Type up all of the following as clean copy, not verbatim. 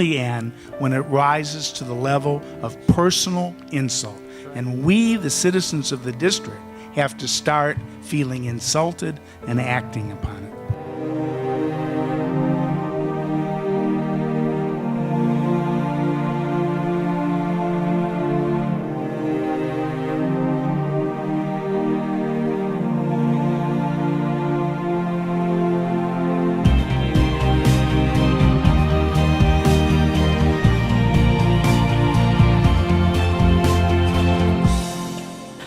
only end when it rises to the level of personal insult. And we, the citizens of the district, have to start feeling insulted and acting upon it.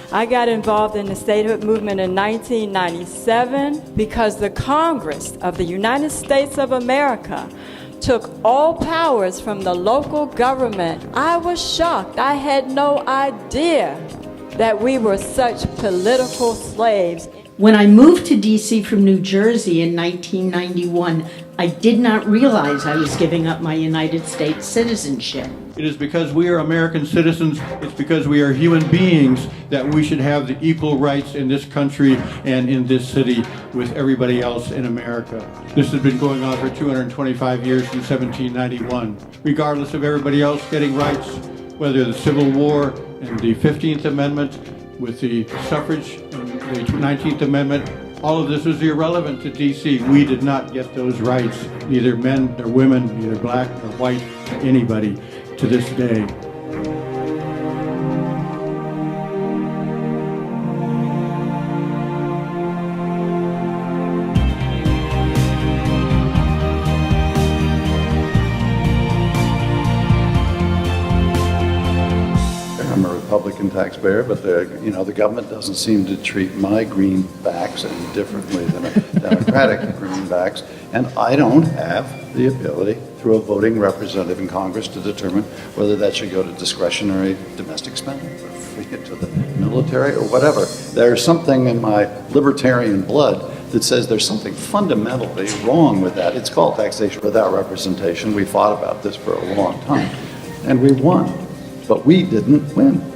I got involved in the statehood movement in 1997 because the Congress of the United States of America took all powers from the local government. I was shocked. I had no idea that we were such political slaves. When I moved to D.C. from New Jersey in 1991, I did not realize I was giving up my United States citizenship. It is because we are American citizens, it's because we are human beings that we should have the equal rights in this country and in this city with everybody else in America. This has been going on for 225 years since 1791. Regardless of everybody else getting rights, whether the Civil War and the 15th Amendment with the suffrage and the 19th Amendment, all of this was irrelevant to D.C. We did not get those rights, neither men nor women, neither black nor white, anybody, to this day. I'm a Republican taxpayer, but the government doesn't seem to treat my greenbacks any differently than a Democratic greenbacks, and I don't have the ability through a voting representative in Congress to determine whether that should go to discretionary domestic spending, or to the military, or whatever. There's something in my libertarian blood that says there's something fundamentally wrong with that. It's called taxation without representation. We fought about this for a long time, and we won, but we didn't win.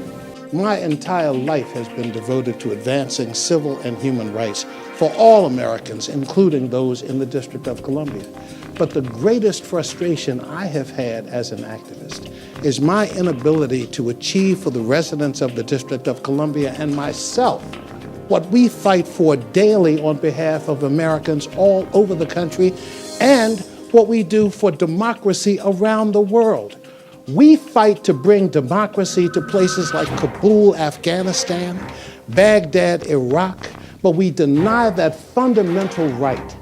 My entire life has been devoted to advancing civil and human rights for all Americans, including those in the District of Columbia. But the greatest frustration I have had as an activist is my inability to achieve for the residents of the District of Columbia and myself what we fight for daily on behalf of Americans all over the country and what we do for democracy around the world. We fight to bring democracy to places like Kabul, Afghanistan, Baghdad, Iraq, but we deny that fundamental right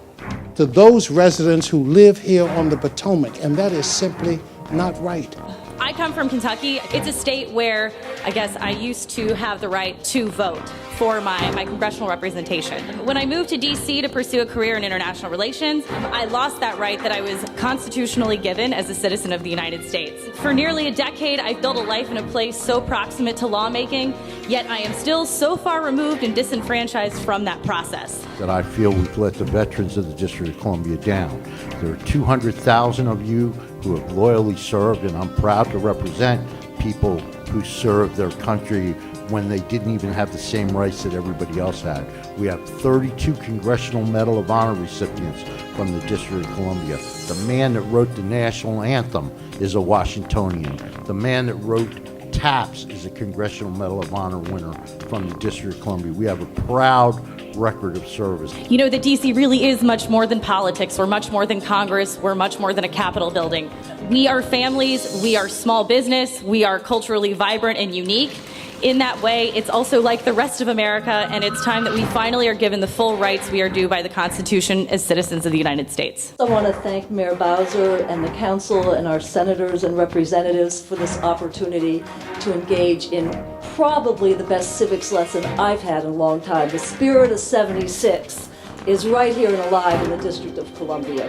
to those residents who live here on the Potomac, and that is simply not right. I come from Kentucky. It's a state where I guess I used to have the right to vote for my congressional representation. When I moved to D.C. to pursue a career in international relations, I lost that right that I was constitutionally given as a citizen of the United States. For nearly a decade, I've built a life in a place so proximate to lawmaking, yet I am still so far removed and disenfranchised from that process. That I feel we've let the veterans of the District of Columbia down. There are 200,000 of you who have loyally served, and I'm proud to represent people who served their country when they didn't even have the same rights that everybody else had. We have 32 Congressional Medal of Honor recipients from the District of Columbia. The man that wrote the national anthem is a Washingtonian. The man that wrote TAPS is a Congressional Medal of Honor winner from the District of Columbia. We have a proud record of service. You know that DC really is much more than politics. We're much more than Congress. We're much more than a Capitol building. We are families. We are small business. We are culturally vibrant and unique. In that way, it's also like the rest of America, and it's time that we finally are given the full rights we are due by the Constitution as citizens of the United States. I want to thank Mayor Bowser and the council and our senators and representatives for this opportunity to engage in probably the best civics lesson I've had in a long time. The spirit of '76 is right here and alive in the District of Columbia.